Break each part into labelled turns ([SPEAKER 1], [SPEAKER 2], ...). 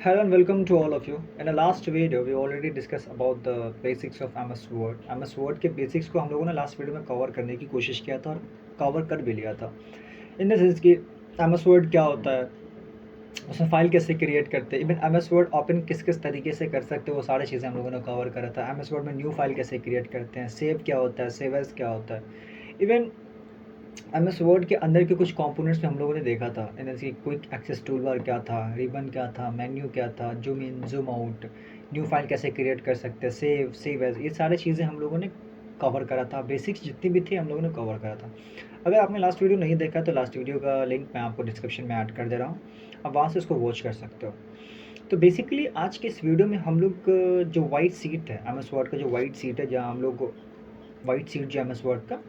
[SPEAKER 1] Hello and welcome to all of you. In the last video, we already discussed about the basics of MS Word. MS Word के basics को हम लोगों ने last video में cover करने की कोशिश किया था और कवर कर भी लिया था। इन द सेंस कि MS Word क्या होता है, उसमें फ़ाइल कैसे क्रिएट करते हैं, इवन MS Word ओपन किस किस तरीके से कर सकते हैं, वो सारी चीज़ें हम लोगों ने कवर करा था। MS Word में न्यू फाइल कैसे क्रिएट करते हैं, सेव क्या होता है, सेव एज़ क्या होता है। इवन MS वर्ड के अंदर के कुछ कंपोनेंट्स में हम लोगों ने देखा था, जैसे क्विक एक्सेस टूल बार क्या था, रिबन क्या था, मेन्यू क्या था, zoom in zoom out, new file कैसे क्रिएट कर सकते हैं, सेव एज, ये सारी चीज़ें हम लोगों ने कवर करा था। बेसिक्स जितनी भी थी हम लोगों ने कवर करा था। अगर आपने लास्ट वीडियो नहीं देखा तो लास्ट वीडियो का लिंक मैं आपको डिस्क्रिप्शन में ऐड कर दे रहा हूँ, आप वहाँ से उसको वॉच कर सकते हो। तो बेसिकली आज के इस वीडियो में हम लोग जो वाइट सीट है MS वर्ड का, जो वाइट सीट है, जहाँ हम लोग वाइट सीट जो MS वर्ड का,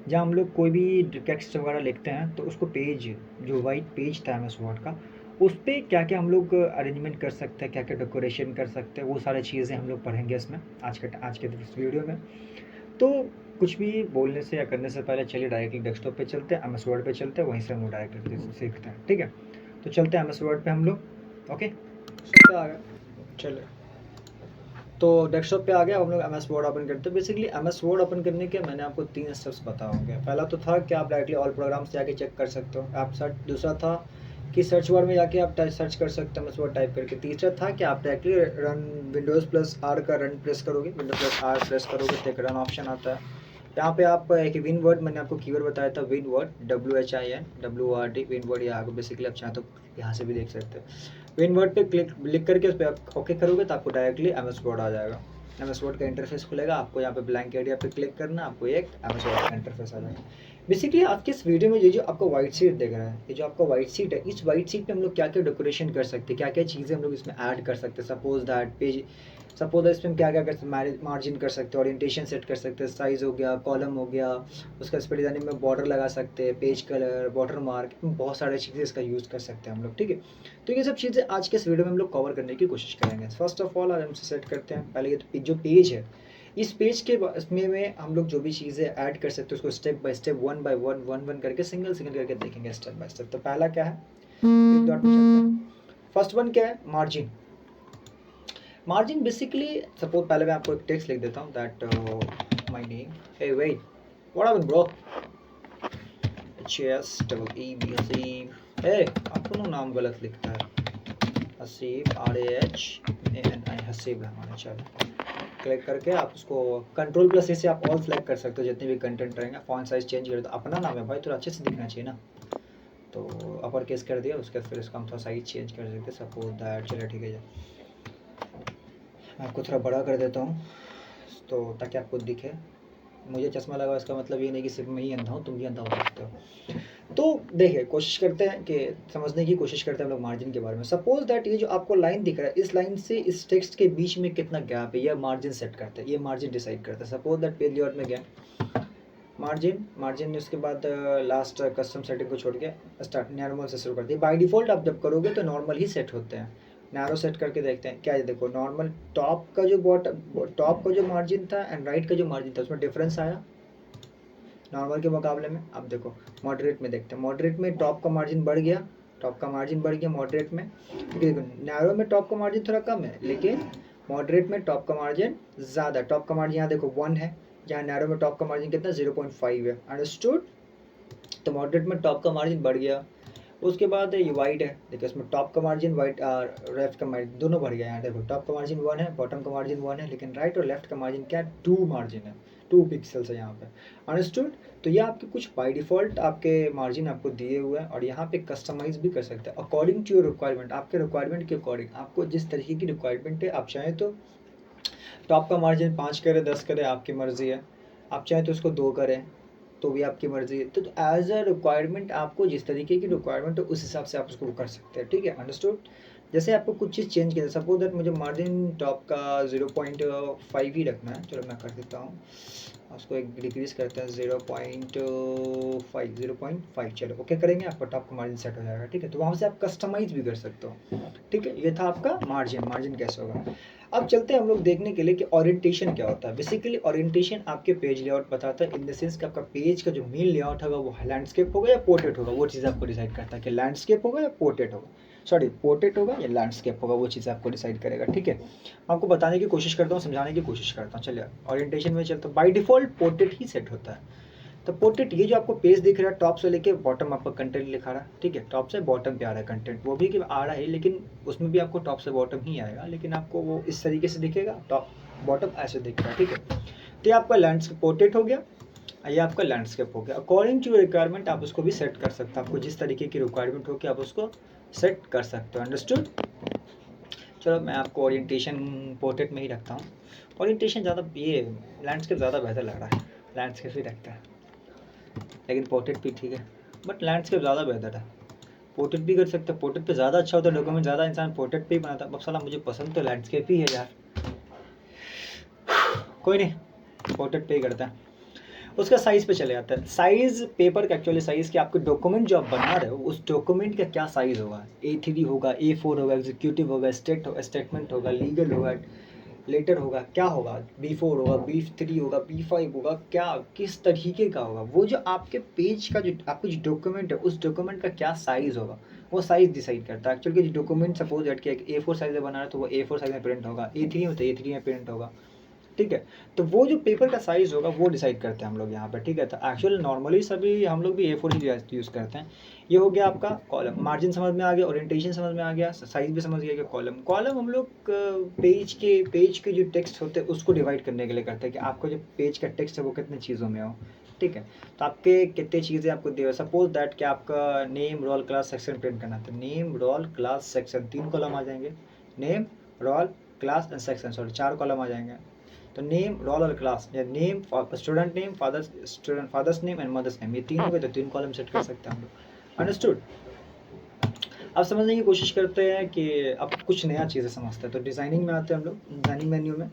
[SPEAKER 1] जहाँ हम लोग कोई भी टेक्स्ट वगैरह लिखते हैं तो उसको पेज, जो वाइट पेज था MS वर्ड का, उस पर क्या क्या हम लोग अरेंजमेंट कर सकते हैं, क्या क्या डेकोरेशन कर सकते हैं, वो सारी चीज़ें हम लोग पढ़ेंगे इसमें आज के इस वीडियो में। तो कुछ भी बोलने से या करने से पहले चलिए डायरेक्टली डेस्कटॉप पे चलते हैं, MS वर्ड पे चलते हैं, वहीं से हम लोग डायरेक्टली सीखते हैं। ठीक है, तो चलते हैं MS वर्ड पे हम लोग। ओके, सब आ गया, चलिए। तो डेस्कटॉप पे आ गया, हम लोग MS वर्ड ओपन करते हैं। बेसिकली MS वर्ड ओपन करने के मैंने आपको 3 स्टेप्स बताओगे। पहला तो था कि आप डायरेक्टली ऑल प्रोग्राम्स जाके चेक कर सकते हो, आप सर्च। दूसरा था कि सर्च बार में जाके आप सर्च कर सकते हो MS वर्ड टाइप करके। तीसरा था कि आप directly run Windows plus R का रन प्रेस करोगे, विंडोज प्लस आर प्रेस करोगे तो एक रन ऑप्शन आता है। यहाँ पे आप एक विन वर्ड, मैंने आपको कीवर्ड बताया था, win word, WHIN WORD, win word. यहाँ बेसिकली आप चाहें तो यहाँ से भी देख सकते हो। विन वर्ड पे क्लिक करके उस पर आप ओके करोगे तो आपको डायरेक्टली MS वर्ड आ जाएगा। MS वर्ड का इंटरफेस खुलेगा, आपको यहाँ पे ब्लैंक एरिया पे क्लिक करना, आपको एक MS वर्ड का इंटरफेस आ जाएगा। बेसिकली आज के इस वीडियो में ये जो आपको व्हाइट शीट दिख रहा है, ये जो आपका व्हाइट शीट है, इस व्हाइट शीट पे हम लोग क्या क्या डेकोरेशन कर सकते हैं, क्या क्या चीज़ें हम लोग इसमें ऐड कर सकते हैं। सपोज इसमें हम क्या क्या कर सकते हैं, मार्जिन कर सकते हैं, ओरिएंटेशन सेट कर सकते हैं, साइज़ हो गया, कॉलम हो गया, उसका इस पर डिजाइनिंग में बॉर्डर लगा सकते हैं, पेज कलर, वाटर मार्क, बहुत सारी चीज़ें इसका यूज़ कर सकते हैं हम लोग। ठीक है, तो ये सब चीज़ें आज के इस वीडियो में हम लोग कवर करने की कोशिश करेंगे। फर्स्ट ऑफ ऑल आज हम सेट करते हैं पहले ये तो जो पेज है, इस पेज के इसमें में हम लोग जो भी चीज़ें ऐड कर सकते हैं उसको step by step, one by one, one करके, सिंगल सिंगल करके देखेंगे स्टेप बाय स्टेप। तो पहला क्या है, डॉट पे चलते हैं। फर्स्ट वन क्या है, मार्जिन। मार्जिन बेसिकली, सपोज पहले मैं आपको एक टेक्स्ट लिख देता हूँ, that my name, hey wait, what happened bro, HSEEB Haseeb, hey आपको नाम गलत लिखता है, हसीब, RAHANI, हसीब है हमारा। चलो क्लिक करके आप उसको कंट्रोल प्लस से आप ऑल सेलेक्ट कर सकते हो, जितने भी कंटेंट रहेंगे। फॉन्ट साइज चेंज कर दो, अपना नाम है भाई, थोड़ा अच्छे से दिखना चाहिए ना, तो अपर केस कर दिया, उसके बाद फिर इसका हम थोड़ा साइज चेंज कर सकते हैं, सपोज दैट, चलो ठीक है। मैं आपको थोड़ा बड़ा कर देता हूँ तो ताकि आपको दिखे। मुझे चश्मा लगा, इसका मतलब ये नहीं कि सिर्फ मैं ही अंधा हूँ, तुम भी अंधा हो सकते हो। तो देखिए, कोशिश करते हैं कि समझने की कोशिश करते हैं हम लोग मार्जिन के बारे में। सपोज दैट ये जो आपको लाइन दिख रहा है, इस लाइन से इस टेक्स्ट के बीच में कितना गैप है, ये मार्जिन सेट करते हैं, ये मार्जिन डिसाइड करता है। सपोज दैट पेज लेआउट में गया मार्जिन उसके बाद लास्ट कस्टम सेटिंग को छोड़ के स्टार्ट नॉर्मल से शुरू करते हैं। बाय डिफ़ॉल्ट आप जब करोगे तो नॉर्मल ही सेट होते हैं। नैरो सेट करके देखते हैं क्या है, देखो नॉर्मल टॉप का जो मार्जिन था एंड राइट का जो मार्जिन था, उसमें डिफरेंस आया नॉर्मल के मुकाबले में। अब देखो मॉडरेट में देखते हैं, मॉडरेट में टॉप का मार्जिन बढ़ गया, मॉडरेट में। क्योंकि देखो नैरो में टॉप का मार्जिन थोड़ा कम है, लेकिन मॉडरेट में टॉप का मार्जिन ज़्यादा। टॉप का मार्जिन यहाँ देखो 1 है, यहाँ नैरो में टॉप का मार्जिन कितना 0.5 है। अंडरस्टूड, तो मॉडरेट में टॉप का मार्जिन बढ़ गया। उसके बाद ये वाइट है, देखो इसमें टॉप का मार्जिन वाइट और लेफ्ट का मार्जिन दोनों बढ़ गया। यहाँ देखो टॉप का मार्जिन 1 है, बॉटम का मार्जिन 1 है, लेकिन राइट और लेफ्ट का मार्जिन क्या है, 2 मार्जिन है, 2 पिक्सल्स है यहाँ पे। अंडरस्टूड, तो ये आपके कुछ बाय डिफ़ॉल्ट आपके मार्जिन आपको दिए हुए हैं, और यहाँ पे कस्टमाइज भी कर सकते हैं अकॉर्डिंग टू योर रिक्वायरमेंट। आपके रिक्वायरमेंट के अकॉर्डिंग, आपको जिस तरीके की रिक्वायरमेंट है, आप चाहें तो टॉप का मार्जिन 5 करें, 10 करें, आपकी मर्ज़ी है। आप चाहें तो उसको 2 करें तो भी आपकी मर्ज़ी है। तो एज अ रिक्वायरमेंट, आपको जिस तरीके की रिक्वायरमेंट है उस हिसाब से आप उसको कर सकते हैं। ठीक है, अंडरस्टूड। जैसे आपको कुछ चीज़ चेंज करना है, सपोज दैट मुझे मार्जिन टॉप का 0.5 ही रखना है, चलो मैं कर देता हूँ, उसको एक डिक्रीज़ करते हैं 0.5, चलो ओके करेंगे, आपका टॉप का मार्जिन सेट हो जाएगा। ठीक है, तो वहाँ से आप कस्टमाइज़ भी कर सकते हो। ठीक है, ये था आपका मार्जिन कैसे होगा। अब चलते हैं हम लोग देखने के लिए कि ओरिएंटेशन क्या होता है। बेसिकली ओरिएंटेशन आपके पेज लेआउट बताता है, इन द सेंस कि आपका पेज का जो मेन लेआउट होगा वो लैंडस्केप होगा या पोर्ट्रेट होगा, वो चीज़ आपको डिसाइड करता है कि लैंडस्केप होगा या पोर्ट्रेट होगा। सॉरी पोर्ट्रेट होगा या लैंडस्केप होगा, वो चीज़ आपको डिसाइड करेगा। ठीक है, मैं आपको बताने की कोशिश करता हूँ, समझाने की कोशिश करता हूँ। चलिए ओरिएंटेशन में चलता हूँ। By default portrait he set होता है। तो पोर्ट्रेट ये जो आपको पेज दिख रहा है टॉप से लेके बॉटम आपका कंटेंट लिखा रहा है। ठीक है, टॉप से बॉटम पे आ रहा है कंटेंट, वो भी कि आ रहा है लेकिन उसमें भी आपको टॉप से बॉटम ही आएगा, लेकिन आपको वो इस तरीके से दिखेगा, टॉप बॉटम ऐसे दिख रहा है। ठीक है, तो ये आपका लैंडस्केप पोर्ट्रेट हो गया, ये आपका लैंडस्केप हो गया। अकॉर्डिंग टू रिक्वायरमेंट आप उसको भी सेट कर सकते हो, आपको जिस तरीके की रिक्वायरमेंट हो कि आप उसको सेट कर सकते हो। अंडरस्टूड। चलो मैं आपको ओरिएंटेशन पोर्ट्रेट में ही रखता हूँ। ओरिएंटेशन ज़्यादा ये लैंडस्केप ज़्यादा बेहतर लग रहा है, लैंडस्केप ही रखता है, लेकिन पोर्ट्रेट भी ठीक है, बट लैंडस्केप ज़्यादा बेहतर है। पोर्ट्रेट भी कर सकते हैं, पोर्ट्रेट पे ज़्यादा अच्छा होता है, डॉक्यूमेंट ज़्यादा इंसान पोर्ट्रेट पे ही बनाता है। अब साला मुझे पसंद तो लैंडस्केप ही है यार, कोई नहीं, पोर्ट्रेट पे ही करता है। उसका साइज़ पे चले जाता है। साइज़ पेपर का एक्चुअली साइज़ कि आपके डॉक्यूमेंट जो आप बना रहे हो उस डॉक्यूमेंट का क्या साइज़ होगा। A3 होगा, A4 होगा, एग्जीक्यूटिव होगा, स्टेटमेंट होगा, लीगल होगा, लेटर होगा, क्या होगा, B4 होगा, B3 होगा, B5 होगा, क्या किस तरीके का होगा, वो जो आपके पेज का जो आपको जो डॉक्यूमेंट है उस डॉक्यूमेंट का क्या साइज़ होगा, वो साइज़ डिसाइड करता है। एक्चुअली जो डॉक्यूमेंट सपोज दैट कि A4 साइज़ में बना रहा है तो वो A4 साइज़ में प्रिंट होगा, A3 में तो A3 में प्रिंट होगा। ठीक है, तो वो जो पेपर का साइज़ होगा वो डिसाइड करते हैं हम लोग यहाँ पर। ठीक है, तो एक्चुअल नॉर्मली सभी हम लोग भी A4 ही यूज़ करते हैं। ये हो गया आपका कॉलम, मार्जिन समझ में आ गया, ओरिएंटेशन समझ में आ गया, साइज़ भी समझ गया कि कॉलम हम लोग पेज के जो टेक्स्ट होते हैं उसको डिवाइड करने के लिए करते हैं कि आपको जो पेज का टेक्स्ट है वो कितने चीज़ों में हो। ठीक है, तो आपके कितने चीज़ें आपको दिए, सपोज दैट कि आपका name roll class section print करना था, name roll class section 3 column आ जाएंगे, name roll class and section sorry 4 column आ जाएंगे। तो नेम रोल और क्लास या name student name father's name and mother's name, ये तीन हो गए तो 3 कॉलम सेट कर सकते हैं हम लोग। अंडरस्टूड। अब समझने की कोशिश करते हैं कि अब कुछ नया चीज़ें समझते हैं। तो डिज़ाइनिंग में आते हैं हम लोग, डिज़ाइनिंग मेन्यू में।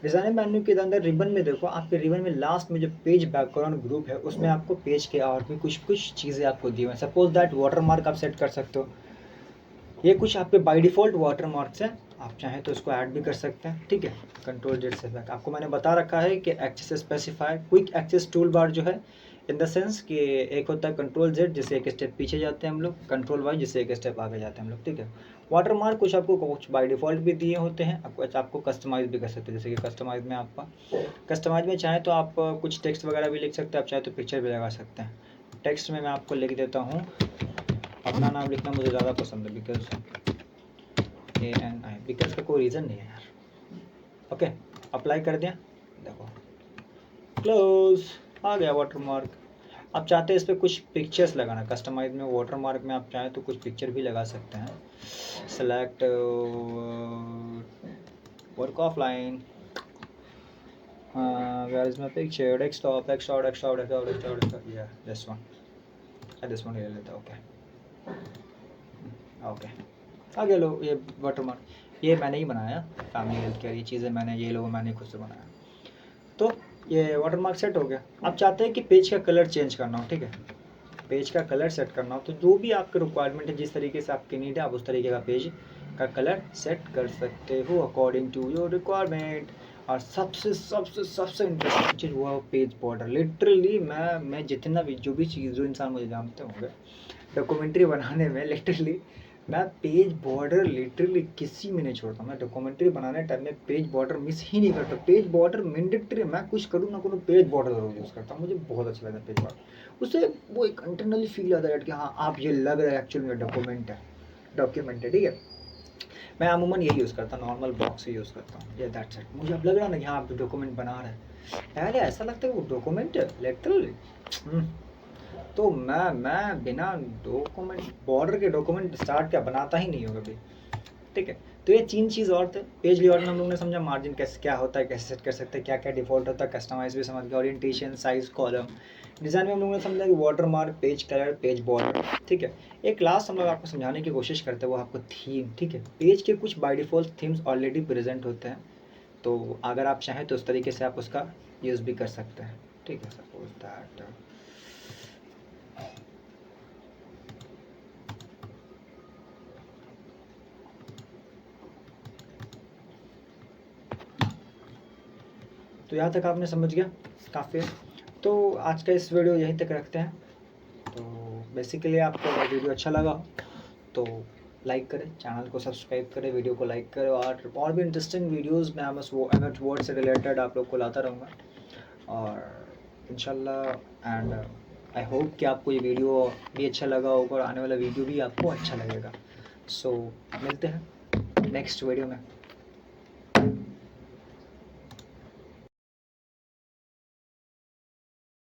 [SPEAKER 1] डिज़ाइनिंग मेन्यू के अंदर रिबन में देखो, आपके रिबन में लास्ट में जो पेज बैकग्राउंड ग्रुप है उसमें आपको पेज के और भी कुछ चीज़ें आपको दी हुई हैं। सपोज दैट वाटर मार्क आप सेट कर सकते हो, ये कुछ आपके बाय डिफ़ॉल्ट वाटर मार्क्स हैं, आप चाहें तो इसको ऐड भी कर सकते हैं। ठीक है, कंट्रोल जेड से बैक आपको मैंने बता रखा है कि access specify quick access tool bar जो है इन द सेंस कि एक होता है कंट्रोल जेड जिससे एक स्टेप पीछे जाते हैं हम लोग, कंट्रोल वाई जिससे एक स्टेप आगे जाते हैं हम लोग। ठीक है, वाटर मार्क कुछ आपको कुछ बाय डिफ़ॉल्ट भी दिए होते हैं, आपको कस्टमाइज़ भी कर सकते हैं। जैसे कि कस्टमाइज़ में चाहें तो आप कुछ टेक्स्ट वगैरह भी लिख सकते हैं, आप चाहे तो पिक्चर भी लगा सकते हैं। टेक्स्ट में मैं आपको लिख देता हूँ, अपना नाम लिखना मुझे ज़्यादा पसंद है, बिकॉज ANI, बिकॉज का कोई रीज़न नहीं है यार। ओके, अप्लाई कर दिया, देखो क्लोज आ गया वाटर मार्क। आप चाहते हैं इस पर कुछ पिक्चर्स लगाना, कस्टमाइज में वाटर मार्क में आप चाहें तो कुछ पिक्चर भी लगा सकते हैं। Select work off line, where is my picture, desktop या दिस वन ले लेता। ओके ओके, आ गया लो ये वाटर मार्क, ये मैंने ही बनाया, फैमिली हेल्थ केयर, ये चीज़ें मैंने, ये लोगों मैंने खुद से बनाया। तो ये वाटर मार्क सेट हो गया। आप चाहते हैं कि पेज का कलर चेंज करना हो, ठीक है, पेज का कलर सेट करना हो तो जो भी आपके रिक्वायरमेंट है, जिस तरीके से आपकी नीड है, आप उस तरीके का पेज का कलर सेट कर सकते हो अकॉर्डिंग टू योर रिक्वायरमेंट। और सबसे सबसे सबसे इंटरेस्टिंग चीज़ हुआ पेज बॉर्डर। लिटरली मैं जितना भी जो भी चीज़, जो इंसान मुझे जानते होंगे डॉक्यूमेंट्री बनाने में, लिटरली मैं पेज बॉर्डर लिटरली किसी में नहीं छोड़ता। मैं डॉक्यूमेंट्री बनाने टाइम में पेज बॉर्डर मिस ही नहीं करता। पेज बॉर्डर मैंडेटरी, मैं कुछ करूँ ना करूँ पेज बॉर्डर ज़रूर यूज़ करता हूँ, मुझे बहुत अच्छा लगता है पेज बॉर्डर। उससे वो एक इंटरनली फील आता है कि हाँ आप ये लग रहा है एक्चुअल में डॉक्यूमेंट है। ठीक है, मैं अमूमन यही यूज़ करता हूँ, नॉर्मल बॉक्स ही यूज़ करता हूँ, ये दैट्स इट। मुझे अब लग रहा है ना कि हाँ आप डॉक्यूमेंट बना रहे हैं, पहले ऐसा लगता है वो डॉक्यूमेंट है लिटरली। तो मैं बिना डॉक्यूमेंट बॉर्डर के डॉक्यूमेंट स्टार्ट क्या बनाता ही नहीं हूँ कभी। ठीक है, तो ये 3 चीज़ और थे। पेज लेआउट में हम लोगों ने समझा मार्जिन कैसे क्या होता है, कैसे सेट कर सकते हैं, क्या क्या डिफॉल्ट होता है, कस्टमाइज भी समझ गया, ओरिएंटेशन, साइज, कॉलम। डिज़ाइन में हम लोगों ने समझा कि water mark, page colour, page border. ठीक है, एक लास्ट हम लोग आपको समझाने की कोशिश करते हैं, वो आपको थीम। ठीक है, पेज के कुछ by default themes already present होते हैं, तो अगर आप चाहें तो उस तरीके से आप उसका यूज़ भी कर सकते हैं। ठीक है, सपोज दैट तो यहाँ तक आपने समझ गया, काफ़ी है। तो आज का इस वीडियो यहीं तक रखते हैं। तो बेसिकली आपको अगर वीडियो अच्छा लगा हो तो लाइक करें, चैनल को सब्सक्राइब करें, वीडियो को लाइक करें, और भी इंटरेस्टिंग वीडियोस मैं एमएस वर्ड से रिलेटेड आप लोग को लाता रहूँगा और इंशाल्लाह। एंड आई होप कि आपको ये वीडियो भी अच्छा लगा होगा और आने वाला वीडियो भी आपको अच्छा लगेगा। सो मिलते हैं नेक्स्ट वीडियो में।